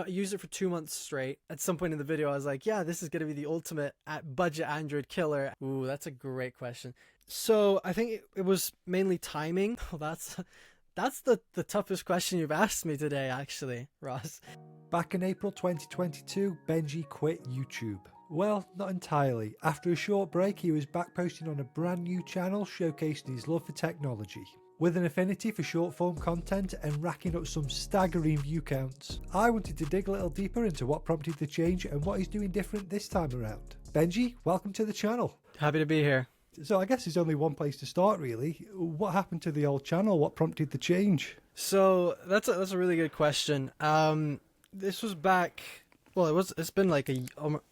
I used it for 2 months straight. At some point in the video, I was like, yeah, this is going to be the ultimate at budget Android killer. Ooh, that's a great question. So I think it was mainly timing. Well, that's the toughest question you've asked me today, actually, Ross. Back in April 2022, Benjy quit YouTube. Well, not entirely. After a short break, he was back posting on a brand new channel showcasing his love for technology. With an affinity for short form content and racking up some staggering view counts, I wanted to dig a little deeper into what prompted the change and what he's doing different this time around. Benjy, welcome to the channel. Happy to be here. So I guess there's only one place to start really. What happened to the old channel? What prompted the change? So that's a really good question. This was back. Well, it's been like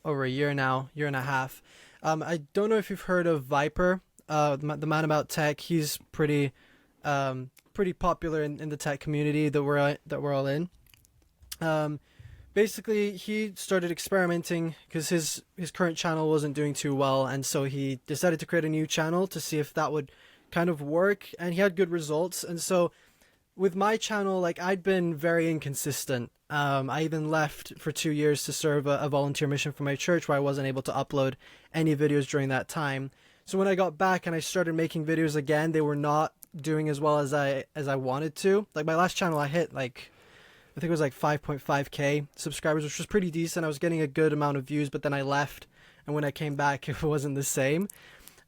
over a year now, year and a half. I don't know if you've heard of Viper, the man about tech. He's pretty popular in the tech community that we're all in. Basically, he started experimenting because his current channel wasn't doing too well, and so he decided to create a new channel to see if that would kind of work, and he had good results. And so with my channel, like, I'd been very inconsistent. I even left for 2 years to serve a volunteer mission for my church where I wasn't able to upload any videos during that time. So when I got back and I started making videos again, they were not doing as well as I wanted to. Like, my last channel, I hit like, I think it was like 5.5k subscribers, which was pretty decent. I was getting a good amount of views, but then I left, and when I came back, it wasn't the same.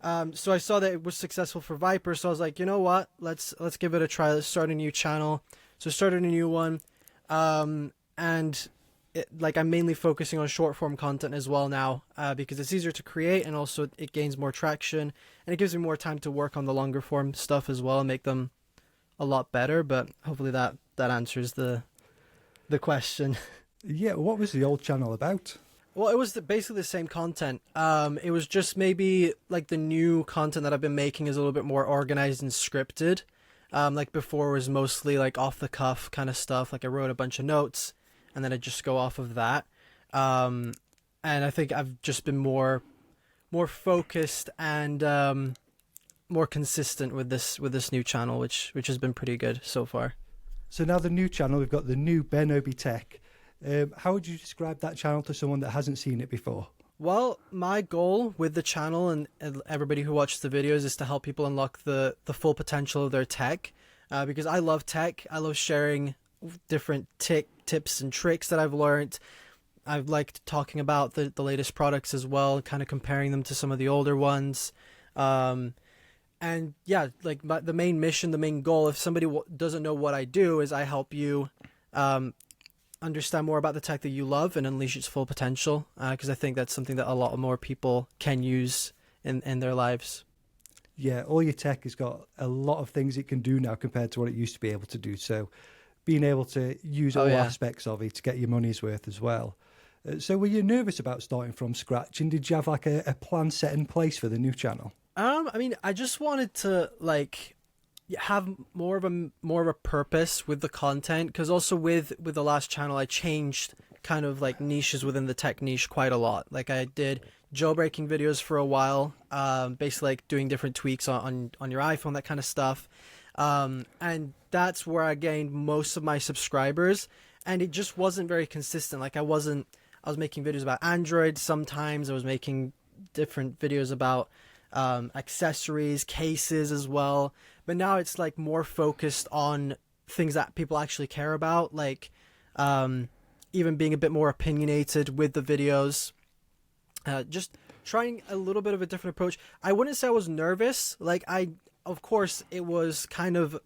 So I saw that it was successful for Viper, so I was like, you know what? Let's give it a try. Let's start a new channel. So I started a new one, and I'm mainly focusing on short form content as well now, because it's easier to create, and also it gains more traction, and it gives me more time to work on the longer form stuff as well and make them a lot better. But hopefully that answers the question. Yeah, what was the old channel about? Well, it was basically the same content. It was just maybe like the new content that I've been making is a little bit more organized and scripted. Like before was mostly like off the cuff kind of stuff. Like I wrote a bunch of notes and then I just go off of that. And I think I've just been more focused and more consistent with this new channel, which has been pretty good so far. So now the new channel, we've got the new Benjy Tech. How would you describe that channel to someone that hasn't seen it before? Well, my goal with the channel and everybody who watches the videos is to help people unlock the full potential of their tech, because I love tech. I love sharing different tips and tricks that I've learned. I've liked talking about the latest products as well, kind of comparing them to some of the older ones. And yeah, like the main mission, the main goal, if somebody doesn't know what I do, is I help you understand more about the tech that you love and unleash its full potential, because I think that's something that a lot more people can use in their lives. Yeah, all your tech has got a lot of things it can do now compared to what it used to be able to do. So being able to use all aspects of it to get your money's worth as well. So were you nervous about starting from scratch, and did you have like a plan set in place for the new channel? I mean, I just wanted to like have more of a purpose with the content, because also with the last channel I changed kind of like niches within the tech niche quite a lot. Like I did jailbreaking videos for a while, basically like doing different tweaks on your iPhone, that kind of stuff, and that's where I gained most of my subscribers, and it just wasn't very consistent. Like I was making videos about Android, sometimes I was making different videos about accessories, cases as well, but now it's like more focused on things that people actually care about, like even being a bit more opinionated with the videos, just trying a little bit of a different approach. I wouldn't say I was nervous. Like of course it was kind of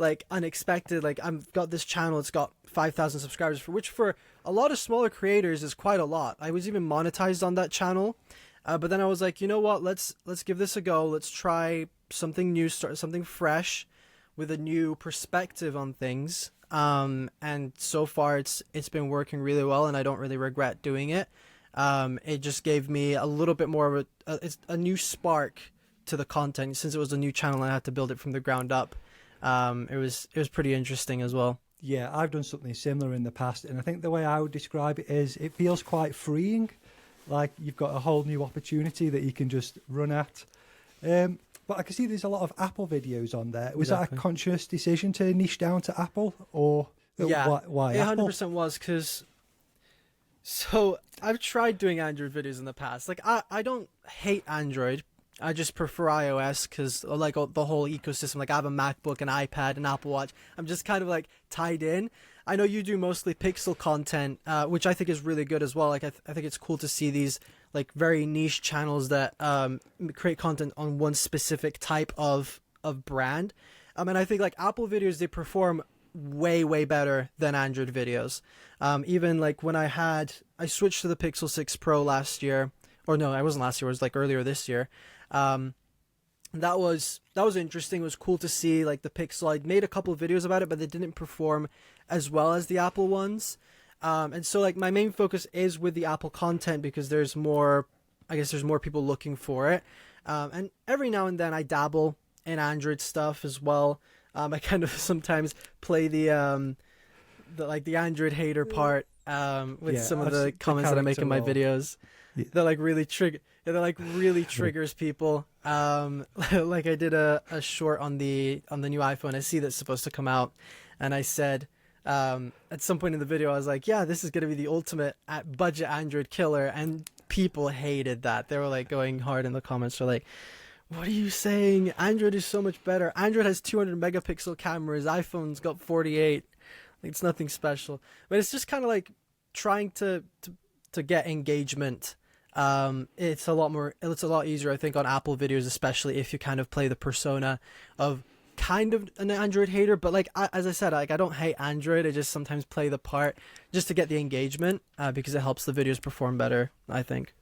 like unexpected. Like I've got this channel, it's got 5,000 subscribers, which for a lot of smaller creators is quite a lot. I was even monetized on that channel. But then I was like, you know what? Let's give this a go. Let's try something new, start something fresh, with a new perspective on things. And so far, it's been working really well, and I don't really regret doing it. It just gave me a little bit more of a new spark to the content, since it was a new channel and I had to build it from the ground up. It was pretty interesting as well. Yeah, I've done something similar in the past, and I think the way I would describe it is it feels quite freeing. Like you've got a whole new opportunity that you can just run at. But I can see there's a lot of Apple videos on there. Was that a conscious decision to niche down to Apple, or Yeah, Why it Apple? 100% was because so I've tried doing Android videos in the past. Like I don't hate Android. I just prefer iOS because like the whole ecosystem. Like I have a MacBook, an iPad, an Apple Watch. I'm just kind of like tied in. I know you do mostly Pixel content, which I think is really good as well. Like I think it's cool to see these like very niche channels that create content on one specific type of brand. And I think like Apple videos, they perform way better than Android videos. Even like when I switched to the Pixel 6 Pro last year, or no, I wasn't last year. It was like earlier this year. That was interesting. It was cool to see like the Pixel. I made a couple of videos about it, but they didn't perform as well as the Apple ones. And so like my main focus is with the Apple content because there's more, I guess there's more people looking for it. And every now and then I dabble in Android stuff as well. I kind of sometimes play the Android hater part with some of the comments that I make in my videos. Yeah. That like really trigger. Yeah, that like really triggers people. Like I did a short on the new iPhone SE that's supposed to come out, and I said at some point in the video I was like, yeah, this is gonna be the ultimate at budget Android killer, and people hated that. They were like going hard in the comments. They're like, what are you saying? Android is so much better. Android has 200 megapixel cameras. iPhone's got 48. Like, it's nothing special. But it's just kind of like trying to get engagement. It's a lot easier, I think, on Apple videos, especially if you kind of play the persona of kind of an Android hater. But like as I said, like I don't hate Android. I just sometimes play the part just to get the engagement because it helps the videos perform better, I think.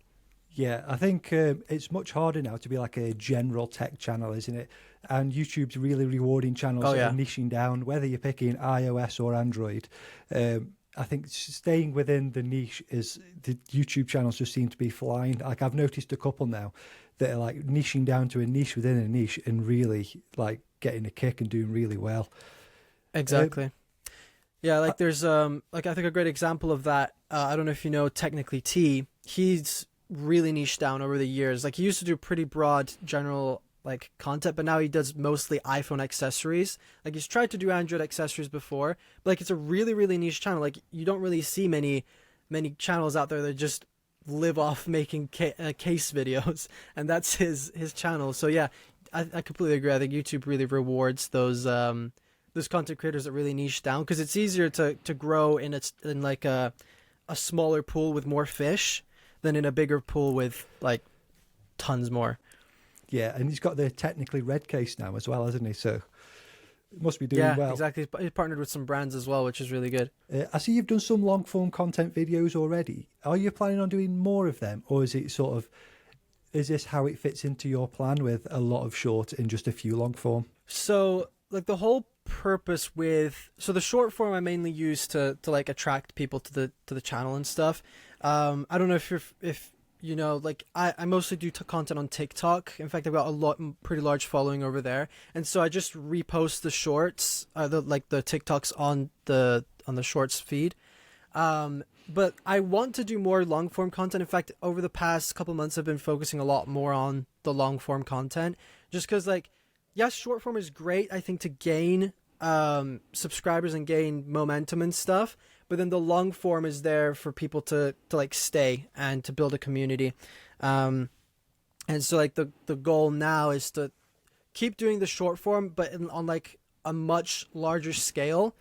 Yeah, I think it's much harder now to be like a general tech channel, isn't it? And YouTube's really rewarding channels that are niching down, whether you're picking iOS or Android. I think staying within the niche is the YouTube channels just seem to be flying. Like I've noticed a couple now that are like niching down to a niche within a niche and really like getting a kick and doing really well. Exactly. Yeah, like there's like I think a great example of that. I don't know if you know Technically T. He's really niche down over the years. Like he used to do pretty broad general like content, but now he does mostly iPhone accessories. Like he's tried to do Android accessories before, but like it's a really niche channel. Like you don't really see many channels out there that just live off making case videos, and that's his channel. So yeah, I completely agree. I think YouTube really rewards those content creators that really niche down because it's easier to grow in like a smaller pool with more fish than in a bigger pool with like tons more. Yeah, and he's got the Technically Red case now as well, hasn't he? So it must be doing well. Yeah, exactly. He's partnered with some brands as well, which is really good. I see you've done some long form content videos already. Are you planning on doing more of them, or is it sort of, is this how it fits into your plan with a lot of short and just a few long form? So like the whole purpose with the short form I mainly use to like attract people to the channel and stuff. I don't know if you know, like I mostly do content on TikTok. In fact, I've got pretty large following over there, and so I just repost the shorts, the TikToks on the shorts feed. But I want to do more long form content. In fact, over the past couple months, I've been focusing a lot more on the long form content, just because like, yes, short form is great, I think, to gain subscribers and gain momentum and stuff, but then the long form is there for people to like stay and to build a community. And so like the goal now is to keep doing the short form, but on like a much larger scale.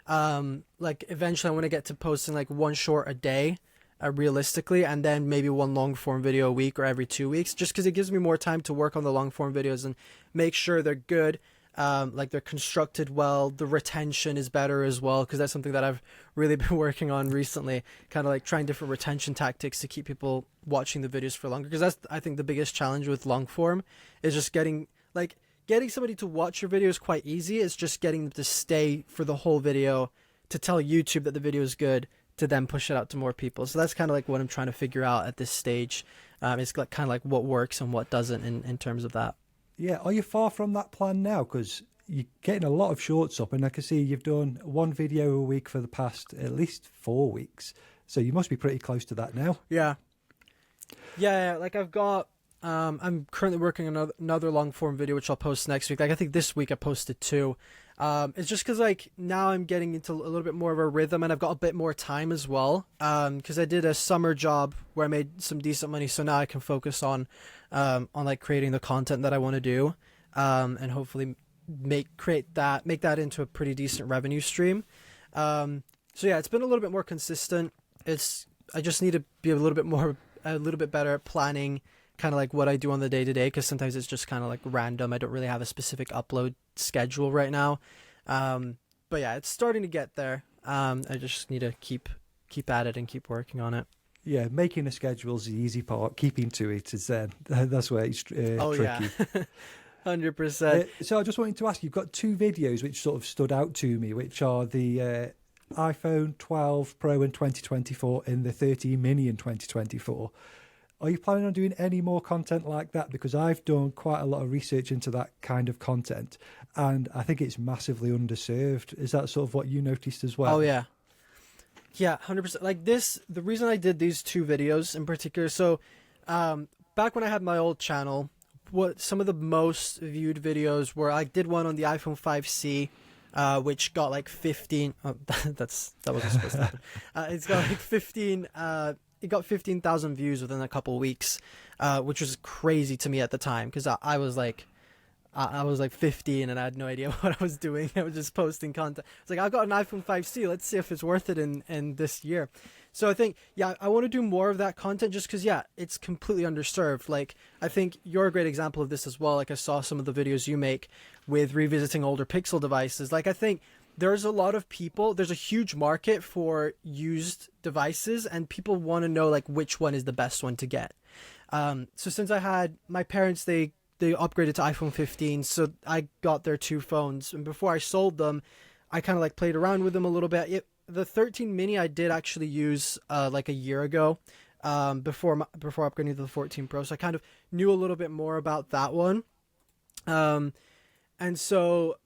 Like eventually I want to get to posting like one short a day, realistically, and then maybe one long form video a week or every 2 weeks, just because it gives me more time to work on the long form videos and make sure they're good. Like they're constructed well, the retention is better as well, because that's something that I've really been working on recently, kind of like trying different retention tactics to keep people watching the videos for longer, because that's, I think, the biggest challenge with long form is just getting somebody to watch your video is quite easy. It's just getting them to stay for the whole video, to tell YouTube that the video is good, to then push it out to more people. So that's kind of like what I'm trying to figure out at this stage. It's like kind of like what works and what doesn't in terms of that. Yeah, are you far from that plan now? Because you're getting a lot of shorts up, and I can see you've done one video a week for the past at least 4 weeks. So you must be pretty close to that now. Yeah. Like I've got, I'm currently working on another long form video, which I'll post next week. Like I think this week I posted 2. It's just because like now I'm getting into a little bit more of a rhythm, and I've got a bit more time as well. Because I did a summer job where I made some decent money, so now I can focus on like creating the content that I want to do, and hopefully make that into a pretty decent revenue stream. So yeah, it's been a little bit more consistent. I just need to be a little bit better at planning kind of like what I do on the day to day, because sometimes it's just kind of like random. I don't really have a specific upload schedule right now. But yeah, it's starting to get there. I just need to keep at it and keep working on it. Yeah, making a schedule is the easy part. Keeping to it is that's where it's tricky. Yeah. 100%. So I just wanted to ask, you've got two videos which sort of stood out to me, which are the iPhone 12 Pro in 2024 and the 13 Mini in 2024. Are you planning on doing any more content like that? Because I've done quite a lot of research into that kind of content, and I think it's massively underserved. Is that sort of what you noticed as well? Oh, yeah. Yeah, 100%. Like the reason I did these two videos in particular, so back when I had my old channel, what some of the most viewed videos were, I did one on the iPhone 5C, which got like 15. Oh, that wasn't supposed to happen. It's got like 15. It got 15,000 views within a couple of weeks, which was crazy to me at the time, because I was like 15 and I had no idea what I was doing. I was just posting content. It's like, I've got an iPhone 5C. Let's see if it's worth it in this year. So I think, yeah, I want to do more of that content just because, yeah, it's completely underserved. Like, I think you're a great example of this as well. Like, I saw some of the videos you make with revisiting older Pixel devices. Like, I think there's a lot of people, there's a huge market for used devices, and people want to know like which one is the best one to get. So since I had my parents, they upgraded to iPhone 15, so I got their two phones, and before I sold them, I kind of like played around with them a little bit. The 13 Mini I did actually use like a year ago, before upgrading to the 14 Pro, so I kind of knew a little bit more about that one. And so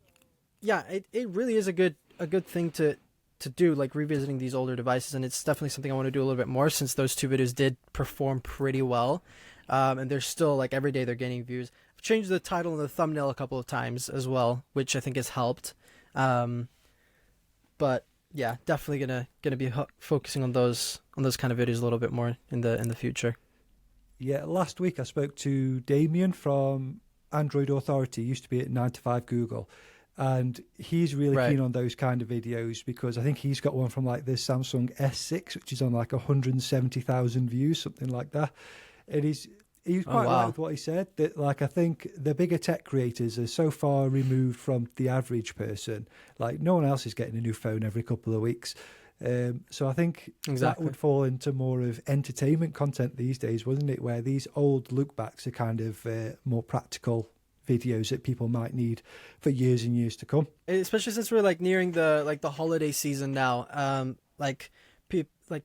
yeah, it really is a good thing to do, like revisiting these older devices, and it's definitely something I want to do a little bit more, since those two videos did perform pretty well, and they're still like every day they're gaining views. I've changed the title and the thumbnail a couple of times as well, which I think has helped. But yeah, definitely gonna be focusing on those kind of videos a little bit more in the future. Yeah, last week I spoke to Damien from Android Authority, used to be at 9 to 5 Google. And he's really keen on those kind of videos, because I think he's got one from like the Samsung S6, which is on like 170,000 views, something like that. And he's quite right with what he said, that like I think the bigger tech creators are so far removed from the average person. Like no one else is getting a new phone every couple of weeks. So I think that would fall into more of entertainment content these days, wouldn't it? Where these old look backs are kind of more practical videos that people might need for years and years to come, especially since we're like nearing the holiday season now. Like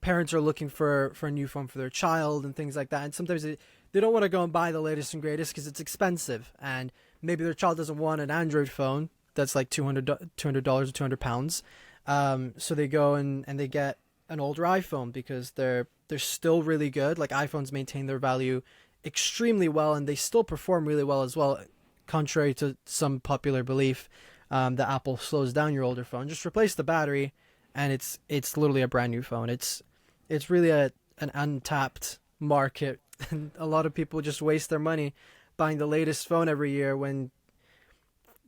parents are looking for a new phone for their child and things like that, and sometimes they don't want to go and buy the latest and greatest because it's expensive, and maybe their child doesn't want an Android phone that's like $200 or £200. So they go and they get an older iPhone because they're still really good. Like iPhones maintain their value extremely well, and they still perform really well as well, contrary to some popular belief that Apple slows down your older phone. Just replace the battery and it's literally a brand new phone. It's really an untapped market, and a lot of people just waste their money buying the latest phone every year when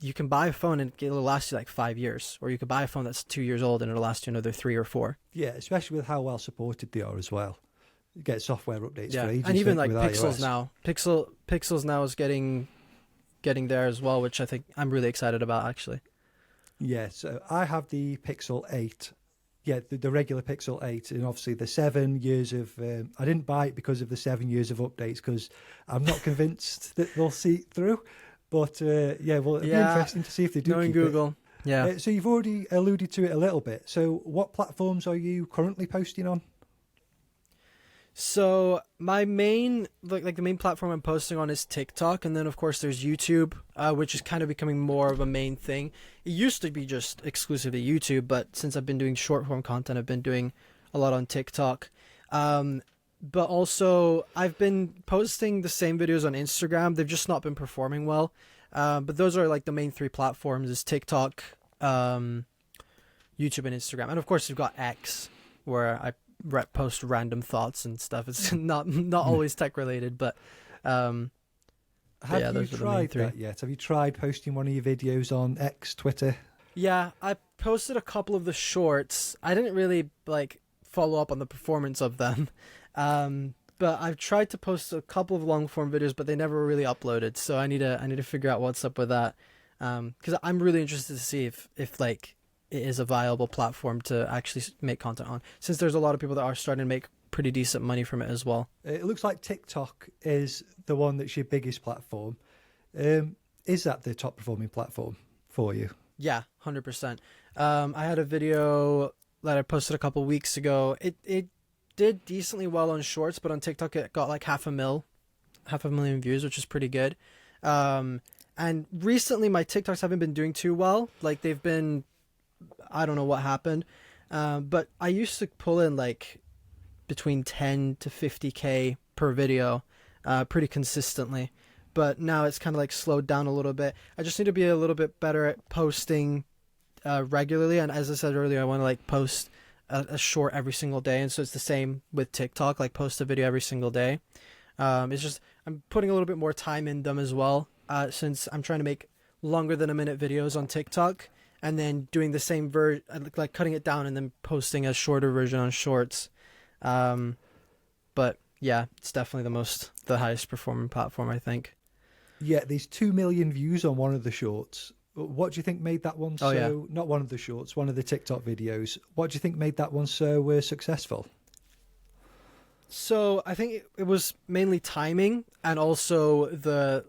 you can buy a phone and it'll last you like 5 years, or you could buy a phone that's 2 years old and it'll last you another 3 or 4. Yeah, especially with how well supported they are as well. You get software updates for ages. And even like Pixels iOS. Now, Pixels now is getting there as well, which I think I'm really excited about actually. Yeah, so I have the Pixel 8. Yeah, the regular Pixel 8, and obviously the 7 years of... I didn't buy it because of the 7 years of updates, because I'm not convinced that they'll see it through. But it'll be interesting to see if they do knowing keep Google. it. Yeah. So you've already alluded to it a little bit. So what platforms are you currently posting on? So my main, like the main platform I'm posting on is TikTok, and then of course there's YouTube, which is kind of becoming more of a main thing. It used to be just exclusively YouTube, but since I've been doing short form content, I've been doing a lot on TikTok. But also I've been posting the same videos on Instagram. They've just not been performing well. But those are like the main 3 platforms: is TikTok, YouTube and Instagram, and of course you've got X, where I post random thoughts and stuff. It's not always tech related, but have you tried that yet? Have you tried posting one of your videos on X, Twitter? Yeah, I posted a couple of the shorts. I didn't really like follow up on the performance of them, but I've tried to post a couple of long form videos, but they never really uploaded. So I need to figure out what's up with that, because I'm really interested to see if like it is a viable platform to actually make content on, since there's a lot of people that are starting to make pretty decent money from it as well. It looks like TikTok is the one that's your biggest platform. Is that the top performing platform for you? Yeah, 100%. I had a video that I posted a couple weeks ago. It did decently well on Shorts, but on TikTok it got like 500,000 views, which is pretty good. And recently my TikToks haven't been doing too well. Like they've been, I don't know what happened, but I used to pull in like between 10 to 50K per video pretty consistently, but now it's kind of like slowed down a little bit. I just need to be a little bit better at posting regularly, and as I said earlier, I want to like post a short every single day, and so it's the same with TikTok, like post a video every single day. It's just I'm putting a little bit more time in them as well, since I'm trying to make longer than a minute videos on TikTok, and then doing the same like cutting it down and then posting a shorter version on Shorts. But yeah, it's definitely the highest performing platform, I think. Yeah, there's 2 million views on one of the shorts. What do you think made that one not one of the shorts, one of the TikTok videos? What do you think made that one so successful? So I think it was mainly timing, and also the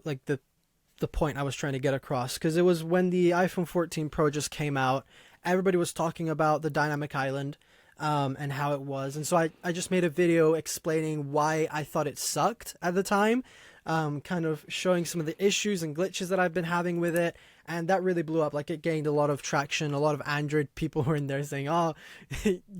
point I was trying to get across, because it was when the iPhone 14 Pro just came out, everybody was talking about the dynamic island, and how it was, and so I just made a video explaining why I thought it sucked at the time, kind of showing some of the issues and glitches that I've been having with it, and that really blew up. Like it gained a lot of traction. A lot of Android people were in there saying, "Oh,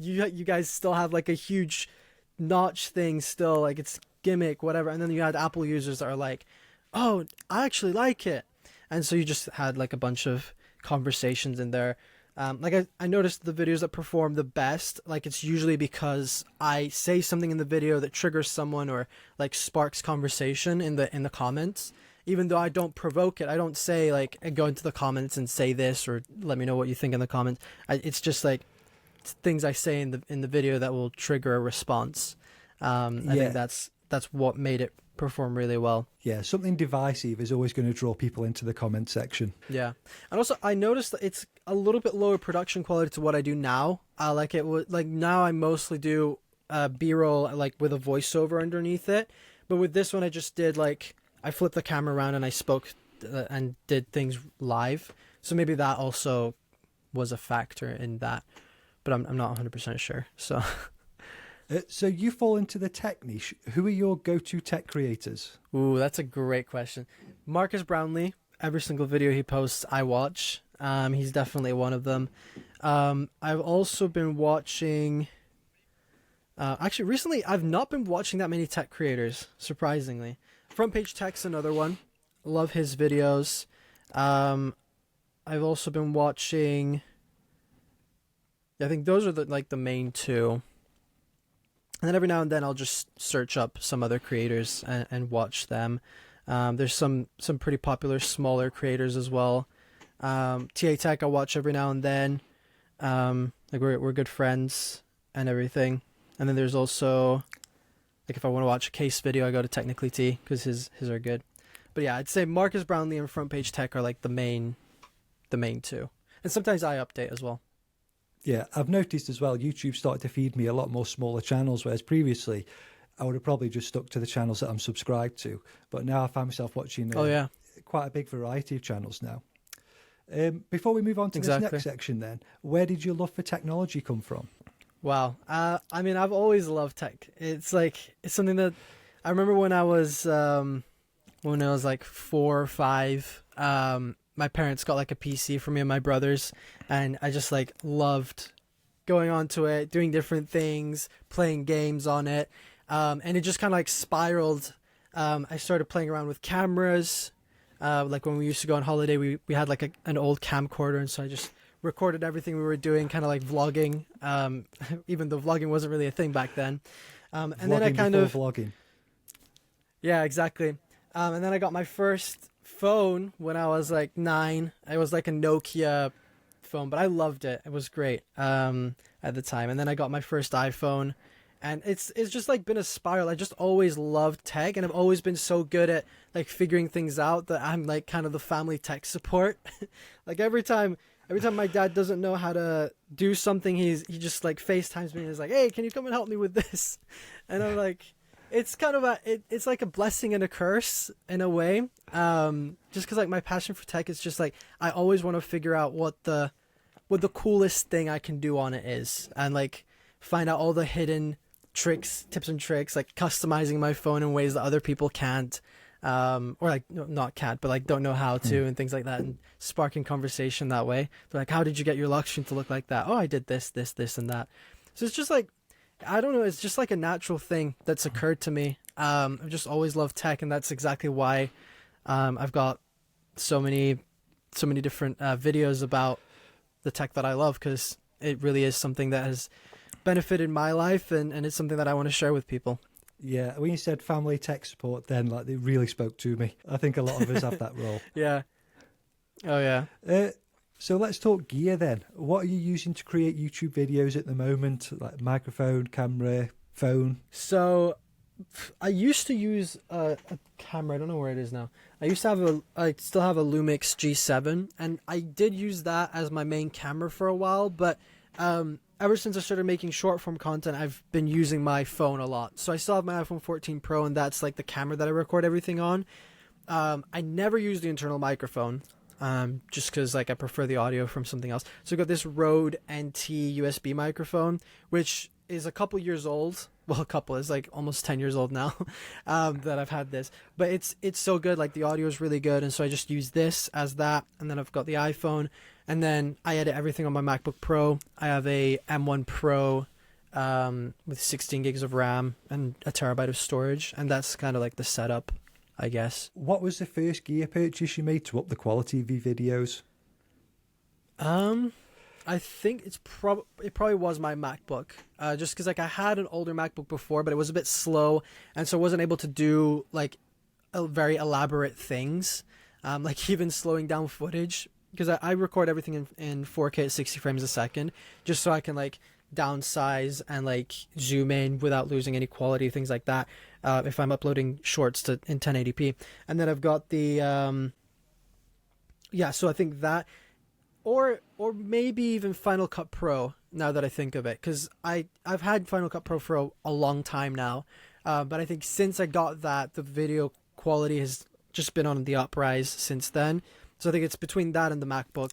you guys still have like a huge notch thing still, like it's gimmick, whatever." And then you had Apple users that are like, "Oh, I actually like it," and so you just had like a bunch of conversations in there. Like I noticed the videos that perform the best, like it's usually because I say something in the video that triggers someone or like sparks conversation in the comments. Even though I don't provoke it, I don't say like go into the comments and say this or let me know what you think in the comments. It's just like things I say in the video that will trigger a response. I think that's what made it perform really well. Yeah, something divisive is always going to draw people into the comment section. Yeah, and also I noticed that it's a little bit lower production quality to what I do now. Like now I mostly do B-roll like with a voiceover underneath it, but with this one I just did like I flipped the camera around and I spoke and did things live. So maybe that also was a factor in that, but I'm not 100% sure. So. So you fall into the tech niche. Who are your go-to tech creators? Ooh, that's a great question. Marcus Brownlee. Every single video he posts, I watch. He's definitely one of them. I've also been watching. Actually, recently I've not been watching that many tech creators. Surprisingly, Front Page Tech's another one. Love his videos. I've also been watching. I think those are the main two. And then every now and then I'll just search up some other creators and watch them. There's some pretty popular smaller creators as well. TA Tech I watch every now and then. Like we're good friends and everything. And then there's also like if I want to watch a case video, I go to Technically T because his are good. But yeah, I'd say Marcus Brownlee and Front Page Tech are like the main two. And sometimes I update as well. Yeah, I've noticed as well, YouTube started to feed me a lot more smaller channels, whereas previously I would have probably just stuck to the channels that I'm subscribed to. But now I find myself watching quite a big variety of channels now. Before we move on to this next section then, where did your love for technology come from? Wow. I mean, I've always loved tech. It's something that I remember when I was like 4 or 5, my parents got like a PC for me and my brothers, and I just like loved going onto it, doing different things, playing games on it. And it just kind of like spiraled. I started playing around with cameras. Like when we used to go on holiday, we had like an old camcorder, and so I just recorded everything we were doing, kind of like vlogging, even though vlogging wasn't really a thing back then. And then I kind of vlogging. Yeah, exactly. And then I got my first phone when I was like 9. It was like a Nokia phone, but I loved it. It was great at the time. And then I got my first iPhone, and it's just like been a spiral. I just always loved tech, and I've always been so good at like figuring things out that I'm like kind of the family tech support. Like every time my dad doesn't know how to do something, he just like FaceTimes me and is like, "Hey, can you come and help me with this?" And I'm like, it's kind of it's like a blessing and a curse in a way. Just because like my passion for tech is just like I always want to figure out what the coolest thing I can do on it is, and like find out all the hidden tips and tricks, like customizing my phone in ways that other people can't, or like not can't, but like don't know how to, and things like that, and sparking conversation that way. They're like, how did you get your lock screen to look like that? Oh, I did this, and that. So it's just like, I don't know, it's just like a natural thing that's occurred to me. I've just always loved tech, and that's exactly why I've got so many different videos about the tech that I love, because it really is something that has benefited my life, and it's something that I want to share with people. Yeah, when you said family tech support, then like it really spoke to me. I think a lot of us have that role. Yeah. Oh yeah. So let's talk gear then. What are you using to create YouTube videos at the moment? Like microphone, camera, phone? So I used to use a camera. I don't know where it is now. I still have a Lumix G7, and I did use that as my main camera for a while, but ever since I started making short form content, I've been using my phone a lot. So I still have my iPhone 14 Pro, and that's like the camera that I record everything on. I never use the internal microphone, just because like I prefer the audio from something else. So I got this Rode NT USB microphone, which is a couple years old. Well, a couple is like almost 10 years old now, that I've had this, but it's so good. Like the audio is really good. And so I just use this as that. And then I've got the iPhone, and then I edit everything on my MacBook Pro. I have a M1 Pro, with 16 gigs of RAM and a terabyte of storage. And that's kind of like the setup, I guess. What was the first gear purchase you made to up the quality of your videos? I think it probably was my MacBook, just because like I had an older MacBook before, but it was a bit slow, and so I wasn't able to do like very elaborate things, like even slowing down footage, because I record everything in 4K at 60 frames a second, just so I can like downsize and like zoom in without losing any quality, things like that, if I'm uploading shorts in 1080p. And then I've got the so I think that, or maybe even Final Cut Pro, now that I think of it, because I've had Final Cut Pro for a long time now, but I think since I got that, the video quality has just been on the uprise since then. So I think it's between that and the MacBook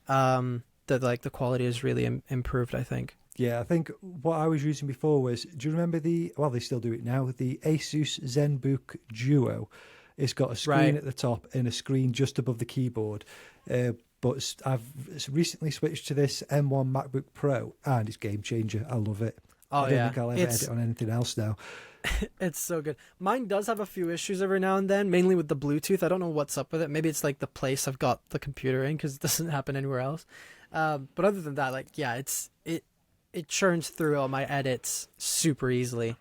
that like the quality has really improved, I think. Yeah, I think what I was using before was, do you remember they still do it now, the Asus ZenBook Duo? It's got a screen at the top and a screen just above the keyboard. But I've recently switched to this M1 MacBook Pro, and it's game changer. I love it. Oh, I don't think I'll ever edit on anything else now. It's so good. Mine does have a few issues every now and then, mainly with the Bluetooth. I don't know what's up with it. Maybe it's like the place I've got the computer in, because it doesn't happen anywhere else. But other than that, like, yeah, it churns through all my edits super easily.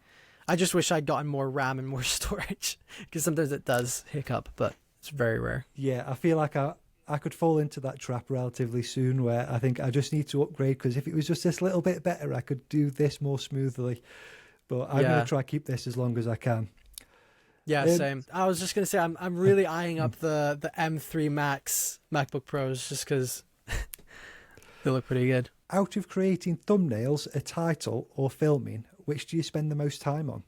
I just wish I'd gotten more RAM and more storage, because sometimes it does hiccup, but it's very rare. Yeah, I feel like I could fall into that trap relatively soon, where I think I just need to upgrade, because if it was just this little bit better, I could do this more smoothly. But I'm going to try keep this as long as I can. Yeah, same. I was just going to say, I'm really eyeing up the M3 Max MacBook Pros, just because they look pretty good. Out of creating thumbnails, a title, or filming, which do you spend the most time on?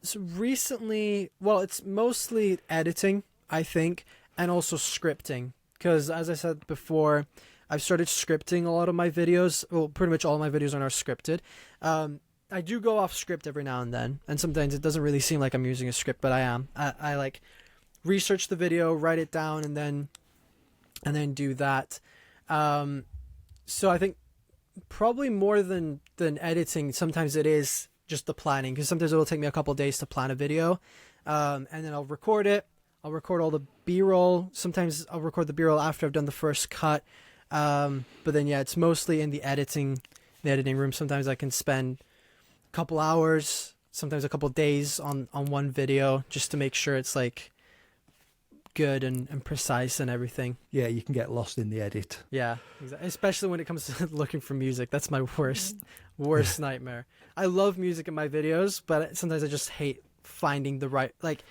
So recently, well, it's mostly editing, I think, and also scripting, because as I said before, I've started scripting a lot of my videos. Well, pretty much all my videos are now scripted. I do go off script every now and then, and sometimes it doesn't really seem like I'm using a script, but I am. I like research the video, write it down, and then do that. So I think probably more than editing, sometimes it is just the planning, because sometimes it'll take me a couple of days to plan a video, and then I'll record it, I'll record all the B-roll. Sometimes I'll record the B-roll after I've done the first cut. But then yeah, it's mostly in the editing room. Sometimes I can spend a couple hours, sometimes a couple days on one video just to make sure it's like good and precise and everything. Yeah, you can get lost in the edit. Yeah, exactly. Especially when it comes to looking for music. That's my worst nightmare. I love music in my videos, but sometimes I just hate finding the right, like,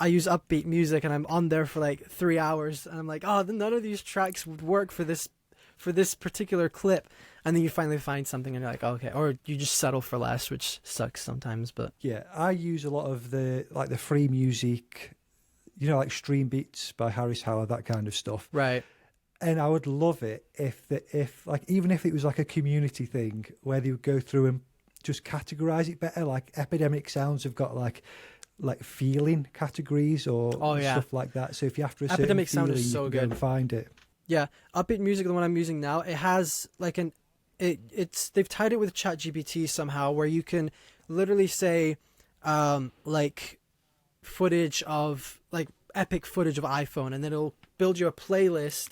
I use upbeat music and I'm on there for like 3 hours and I'm like, oh, none of these tracks would work for this particular clip. And then you finally find something and you're like, okay, or you just settle for less, which sucks sometimes. But yeah, I use a lot of the free music, like Stream Beats by Harris Howard, that kind of stuff. Right. And I would love it if even if it was like a community thing where they would go through and just categorize it better. Like Epidemic Sounds have got like feeling categories or stuff like that. So if you after a certain Epidemic feeling, Sound is so you can good. go and find it. Yeah, upbeat music, the one I'm using now, it has like they've tied it with ChatGPT somehow where you can literally say like footage of like epic footage of iPhone, and then it'll build you a playlist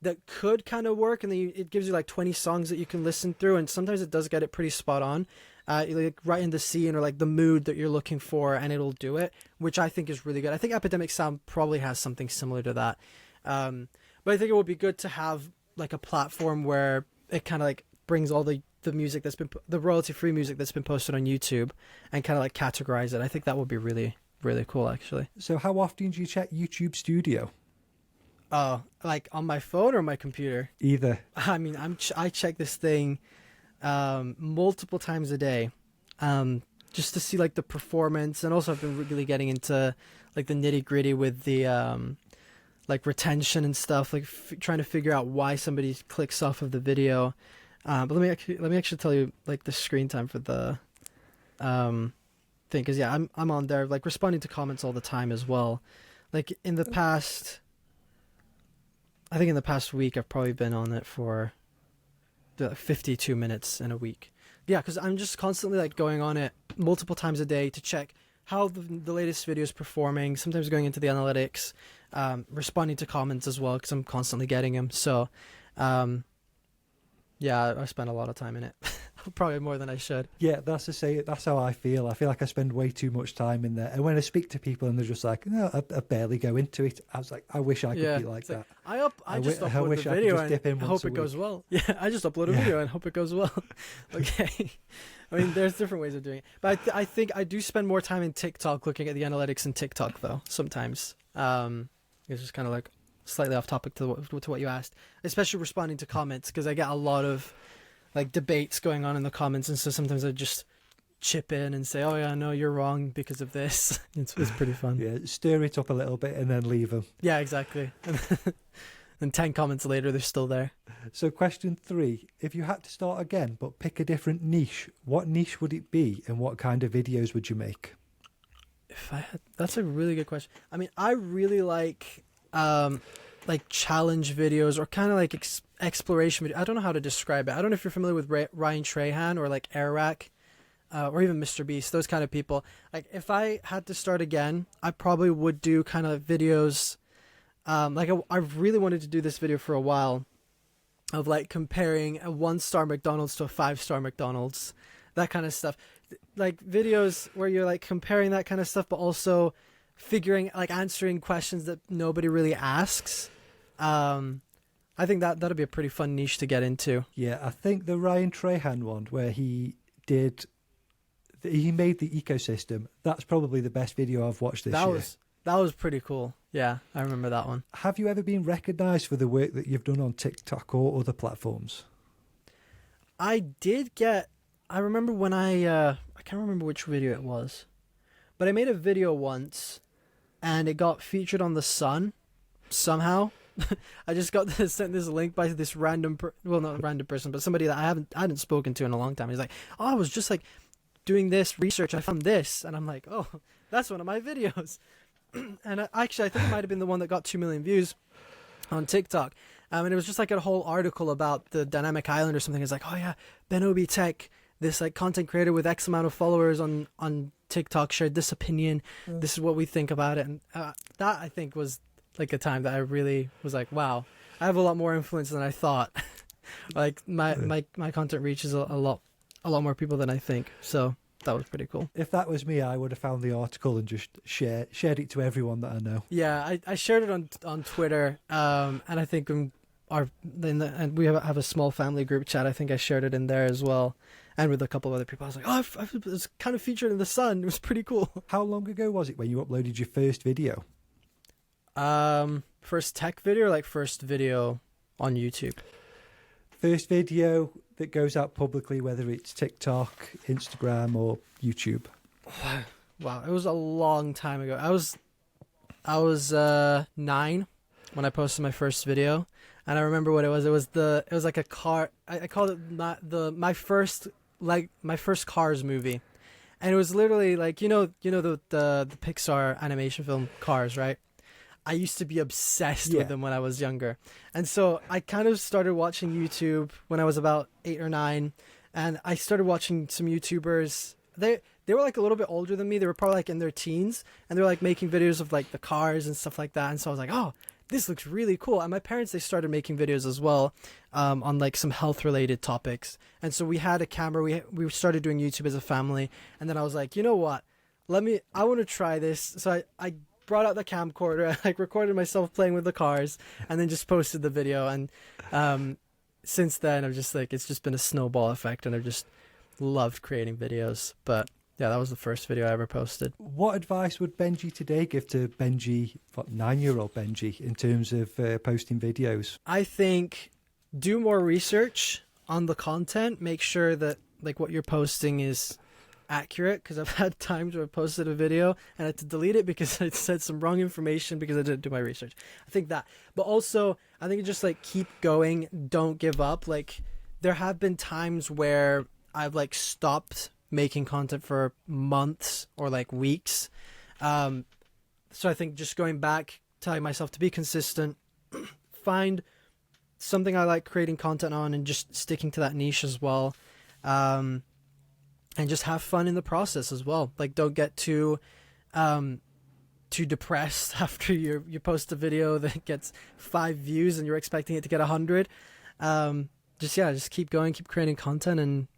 that could kind of work, and then it gives you like 20 songs that you can listen through, and sometimes it does get it pretty spot on, like right in the scene or like the mood that you're looking for, and it'll do it, which I think is really good. I think Epidemic Sound probably has something similar to that, but I think it would be good to have like a platform where it kind of like brings all the music that's been the royalty free music that's been posted on YouTube and kind of like categorize it. I think that would be really, really cool actually. So how often do you check YouTube Studio? Oh, like on my phone or my computer? Either. I mean, I check this thing multiple times a day, just to see like the performance, and also I've been really getting into like the nitty gritty with the like retention and stuff, like trying to figure out why somebody clicks off of the video. But let me actually tell you like the screen time for the thing, because yeah, I'm on there like responding to comments all the time as well. Like in the past. I think in the past week, I've probably been on it for 52 minutes in a week. Yeah, because I'm just constantly like going on it multiple times a day to check how the latest video is performing, sometimes going into the analytics, responding to comments as well, because I'm constantly getting them. So, yeah, I spend a lot of time in it. Probably more than I should. Yeah, that's how I feel. I feel like I spend way too much time in there. And when I speak to people and they're just like, no, I barely go into it. I was like, I wish I could be like that. I just upload the video and hope it goes well. Yeah, I just upload a video and hope it goes well. Okay. I mean, there's different ways of doing it. But I think I do spend more time in TikTok looking at the analytics in TikTok, though, sometimes. It's just kind of like slightly off topic to what you asked, especially responding to comments, because I get a lot of like debates going on in the comments, and so sometimes I just chip in and say, oh yeah, no, you're wrong because of this. It's pretty fun. Yeah, stir it up a little bit and then leave them. Yeah, exactly. And 10 comments later, they're still there. So question 3, if you had to start again but pick a different niche, what niche would it be and what kind of videos would you make? That's a really good question. I mean, I really like challenge videos or kind of like exploration video. I don't know how to describe it. I don't know if you're familiar with Ryan Trahan or like Airrack, or even Mr. Beast, those kind of people. Like if I had to start again, I probably would do kind of videos. Like I really wanted to do this video for a while of like comparing a 1-star McDonald's to a 5-star McDonald's, that kind of stuff. Like videos where you're like comparing that kind of stuff, but also answering questions that nobody really asks. I think that'd be a pretty fun niche to get into. Yeah, I think the Ryan Trahan one where he made the ecosystem, that's probably the best video I've watched this year. That was pretty cool. Yeah, I remember that one. Have you ever been recognised for the work that you've done on TikTok or other platforms? I remember when I can't remember which video it was, but I made a video once and it got featured on The Sun somehow. I just got sent this link by this not random person, but somebody that I hadn't spoken to in a long time. He's like, oh, I was just like doing this research, I found this, and I'm like, oh, that's one of my videos. And I think it might have been the one that got 2 million views on TikTok. And it was just like a whole article about the Dynamic Island or something. It's like, oh yeah, Ben Obi Tech, this like content creator with X amount of followers on TikTok, shared this opinion. This is what we think about it. And that, I think, was like a time that I really was like, wow, I have a lot more influence than I thought. Like my content reaches a lot more people than I think. So that was pretty cool. If that was me, I would have found the article and just shared it to everyone that I know. Yeah, I shared it on Twitter, and I think and we have a small family group chat. I think I shared it in there as well, and with a couple of other people. I was like, oh, I was kind of featured in The Sun. It was pretty cool. How long ago was it when you uploaded your first video? First tech video, or like first video on YouTube? First video that goes out publicly, whether it's TikTok, Instagram, or YouTube. Wow, it was a long time ago. I was 9 when I posted my first video, and I remember what it was. It was like a car. I called it my first Cars movie, and it was literally like the Pixar animation film Cars, right? I used to be obsessed with them when I was younger. And so I kind of started watching YouTube when I was about 8 or 9. And I started watching some YouTubers. They were like a little bit older than me. They were probably like in their teens. And they were like making videos of like the cars and stuff like that. And so I was like, oh, this looks really cool. And my parents, they started making videos as well on like some health related topics. And so we had a camera. We started doing YouTube as a family. And then I was like, you know what? I want to try this. So I brought out the camcorder, like recorded myself playing with the cars, and then just posted the video. And since then, I've just like, it's just been a snowball effect, and I've just loved creating videos. But yeah, that was the first video I ever posted. What advice would Benjy today give to Benjy, 9-year-old Benjy, in terms of posting videos? I think do more research on the content. Make sure that like what you're posting is accurate, because I've had times where I posted a video and I had to delete it because I said some wrong information because I didn't do my research. I think that, but also I think just like keep going, don't give up. Like there have been times where I've like stopped making content for months or like weeks. So I think just going back, telling myself to be consistent, find something I like creating content on and just sticking to that niche as well. And just have fun in the process as well. Like don't get too depressed after you post a video that gets 5 views and you're expecting it to get 100. Just keep going, keep creating content, and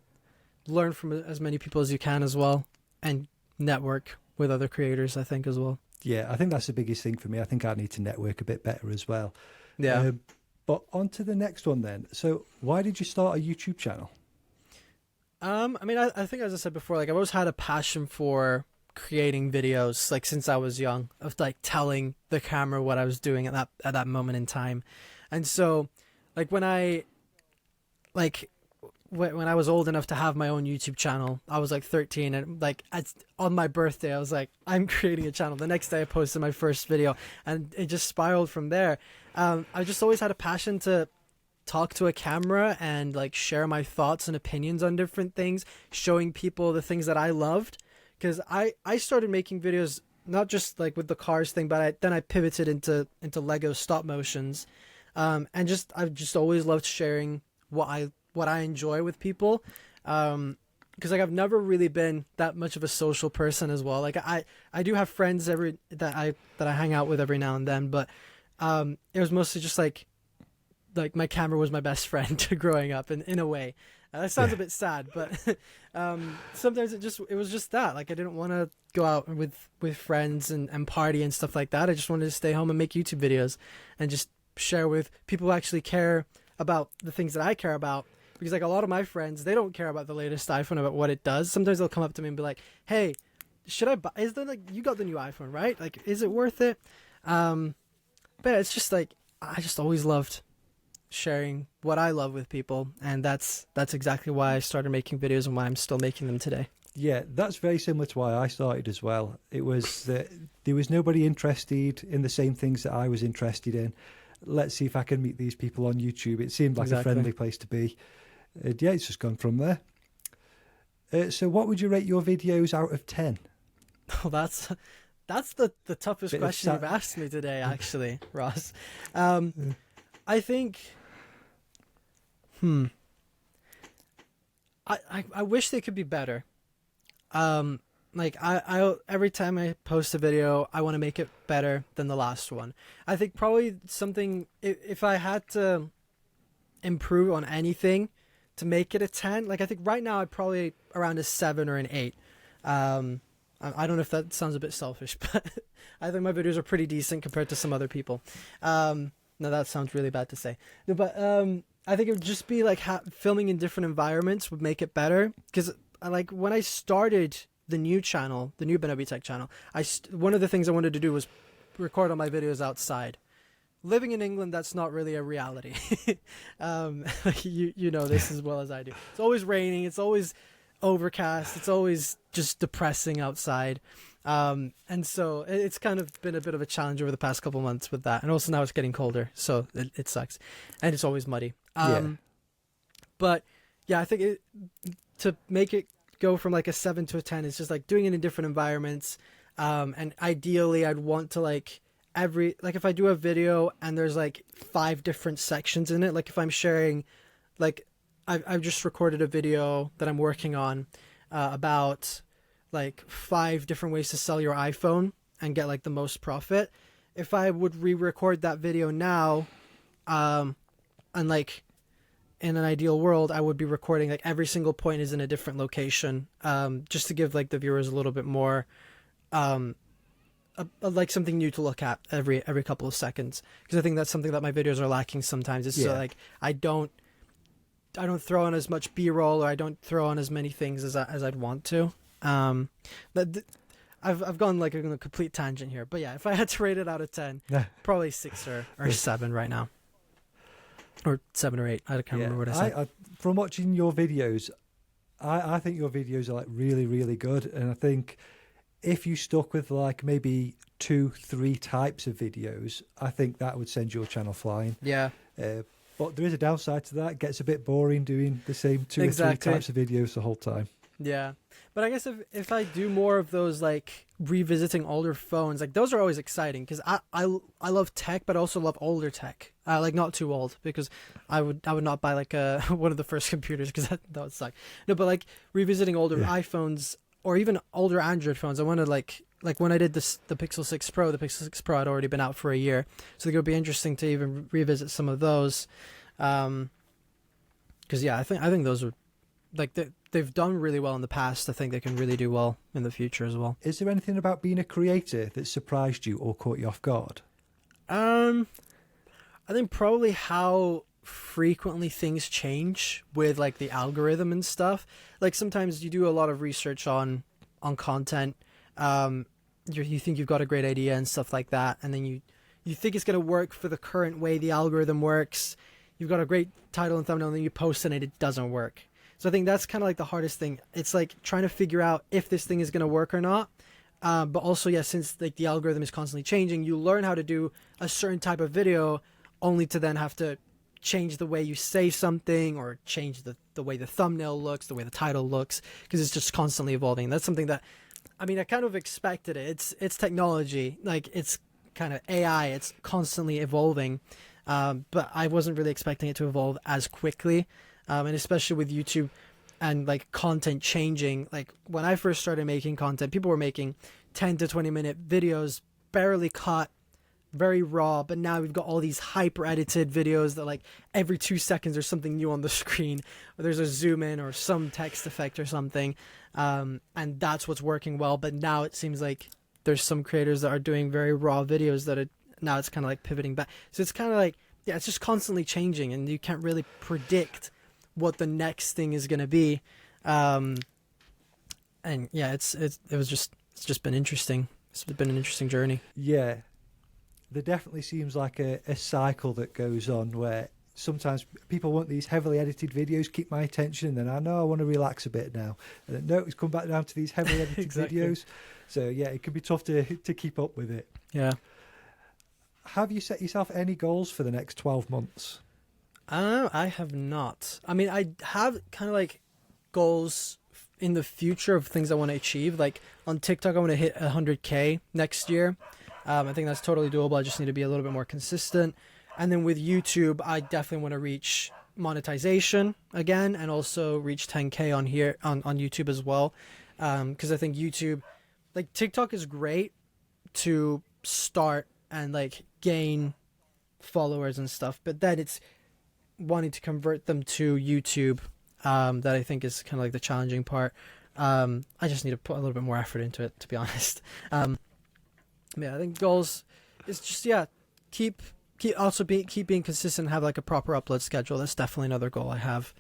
learn from as many people as you can as well, and network with other creators, I think, as well. Yeah, I think that's the biggest thing for me. I think I need to network a bit better as well. Yeah. But on to the next one then. So why did you start a YouTube channel? I mean, I think, as I said before, like I've always had a passion for creating videos, like since I was young, of like telling the camera what I was doing at that moment in time. And so like when I was old enough to have my own YouTube channel, I was like 13, and like on my birthday I was like, I'm creating a channel. The next day I posted my first video, and it just spiraled from there. I just always had a passion to talk to a camera and like share my thoughts and opinions on different things, showing people the things that I loved. Because I started making videos not just like with the cars thing, but then I pivoted into Lego stop motions, and I've just always loved sharing what I enjoy with people, because like I've never really been that much of a social person as well. Like I do have friends that I hang out with every now and then, but it was mostly just like my camera was my best friend growing up, in a way. That sounds a bit sad, but sometimes it was just that. Like I didn't want to go out with friends and party and stuff like that. I just wanted to stay home and make YouTube videos and just share with people who actually care about the things that I care about. Because like a lot of my friends, they don't care about the latest iPhone, about what it does. Sometimes they'll come up to me and be like, "Hey, should I buy? Is there like, you got the new iPhone, right? Like, is it worth it?" But it's just like I just always loved sharing what I love with people, and that's exactly why I started making videos and why I'm still making them today. Yeah, that's very similar to why I started as well. It was that there was nobody interested in the same things that I was interested in. Let's see if I can meet these people on YouTube. It seemed like a friendly place to be. Yeah, it's just gone from there. So what would you rate your videos out of 10? Oh, that's the toughest question you've asked me today, actually, Ross. I think, I wish they could be better. Like I every time I post a video, I want to make it better than the last one. I think probably something, if I had to improve on anything to make it a 10, like I think right now I'd probably around a 7 or an 8. I don't know if that sounds a bit selfish, but I think my videos are pretty decent compared to some other people. No, that sounds really bad to say. No, but I think it would just be like filming in different environments would make it better. Because like when I started the new channel, the new Benjy Tech channel, one of the things I wanted to do was record all my videos outside. Living in England, that's not really a reality. You know this as well as I do. It's always raining. It's always overcast. It's always just depressing outside. And so it's kind of been a bit of a challenge over the past couple months with that. And also now it's getting colder, so it sucks. And it's always muddy. But yeah, I think to make it go from like a 7 to a 10 is just like doing it in different environments. And ideally I'd want to like if I do a video and there's like 5 different sections in it, like if I'm sharing, like I've just recorded a video that I'm working on about like 5 different ways to sell your iPhone and get like the most profit. If I would re-record that video now, and like in an ideal world, I would be recording like every single point is in a different location, just to give like the viewers a little bit more, like something new to look at every couple of seconds. Because I think that's something that my videos are lacking sometimes. It's like I don't throw on as much B-roll, or I don't throw on as many things as I'd want to. But I've gone like on a complete tangent here. But yeah, if I had to rate it out of 10, probably 6 or 7 right now. Or 7 or 8. I can't remember what I said. From watching your videos, I think your videos are like really, really good. And I think if you stuck with like maybe 2-3 types of videos, I think that would send your channel flying. Yeah. But there is a downside to that. It gets a bit boring doing the same 2 or 3 types of videos the whole time. Yeah. But I guess if I do more of those, like revisiting older phones, like those are always exciting because I love tech, but I also love older tech. Like not too old, because I would not buy like one of the first computers, because that would suck. No, but like revisiting older iPhones or even older Android phones. I wanted like when I did the Pixel 6 Pro, the Pixel 6 Pro had already been out for a year, so it would be interesting to even revisit some of those. Because yeah, I think those are like they've done really well in the past. I think they can really do well in the future as well. Is there anything about being a creator that surprised you or caught you off guard? I think probably how frequently things change with like the algorithm and stuff. Like sometimes you do a lot of research on content. You think you've got a great idea and stuff like that, and then you think it's going to work for the current way the algorithm works. You've got a great title and thumbnail, and then you post and it doesn't work. So I think that's kind of like the hardest thing. It's like trying to figure out if this thing is going to work or not. But also, yeah, since like the algorithm is constantly changing, you learn how to do a certain type of video only to then have to change the way you say something, or change the way the thumbnail looks, the way the title looks, because it's just constantly evolving. That's something that, I mean, I kind of expected it. It's technology, like it's kind of AI. It's constantly evolving, but I wasn't really expecting it to evolve as quickly. And especially with YouTube and like content changing. Like when I first started making content, people were making 10 to 20 minute videos, barely cut, very raw. But now we've got all these hyper edited videos that like every 2 seconds there's something new on the screen, or there's a zoom in or some text effect or something. And that's what's working well. But now it seems like there's some creators that are doing very raw videos that now it's kind of like pivoting back. So it's kind of like, yeah, it's just constantly changing, and you can't really predict what the next thing is going to be. And yeah, it's just been interesting. It's been an interesting journey. Yeah, there definitely seems like a cycle that goes on where sometimes people want these heavily edited videos, keep my attention, and then I know I want to relax a bit now, and then no, it's come back down to these heavily edited videos. So yeah, it can be tough to keep up with it. Yeah. Have you set yourself any goals for the next 12 months? I have not. I mean, I have kind of like goals in the future of things I want to achieve. Like on TikTok, I want to hit 100K next year. I think that's totally doable. I just need to be a little bit more consistent. And then with YouTube, I definitely want to reach monetization again, and also reach 10K on YouTube as well. because I think YouTube, like TikTok is great to start and like gain followers and stuff, but then it's wanting to convert them to YouTube that I think is kind of like the challenging part. I just need to put a little bit more effort into it, to be honest. Yeah, I think goals is just keep being consistent, have like a proper upload schedule. That's definitely another goal I have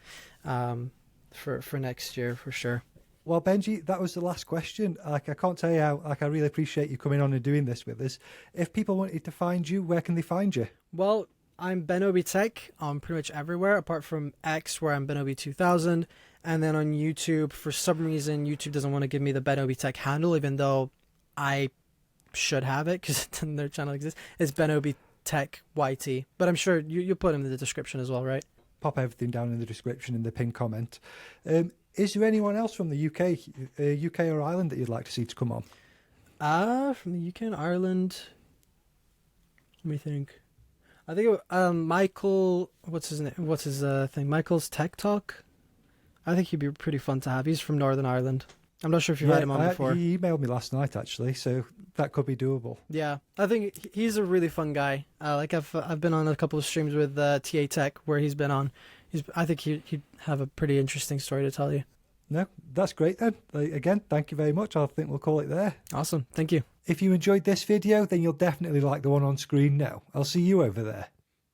for next year for sure. Well, Benjy, that was the last question. Like, I can't tell you how, like, I really appreciate you coming on and doing this with us. If people wanted to find you, where can they find you? Well, I'm Benobby Tech on pretty much everywhere, apart from X, where I'm Benobby 2000. And then on YouTube, for some reason, YouTube doesn't want to give me the Benobby Tech handle, even though I should have it, because their channel exists. It's Benobby Tech YT. But I'm sure you'll put them in the description as well, right? Pop everything down in the description in the pinned comment. Is there anyone else from the UK or Ireland that you'd like to see to come on? From the UK and Ireland, let me think. I think Michael, what's his name? What's his thing? Michael's Tech Talk. I think he'd be pretty fun to have. He's from Northern Ireland. I'm not sure if you've had him on before. He emailed me last night actually, so that could be doable. Yeah, I think he's a really fun guy. Like I've been on a couple of streams with TA Tech where he's been on. I think he'd have a pretty interesting story to tell you. No, that's great then. Again, thank you very much. I think we'll call it there. Awesome, thank you. If you enjoyed this video, then you'll definitely like the one on screen now. I'll see you over there.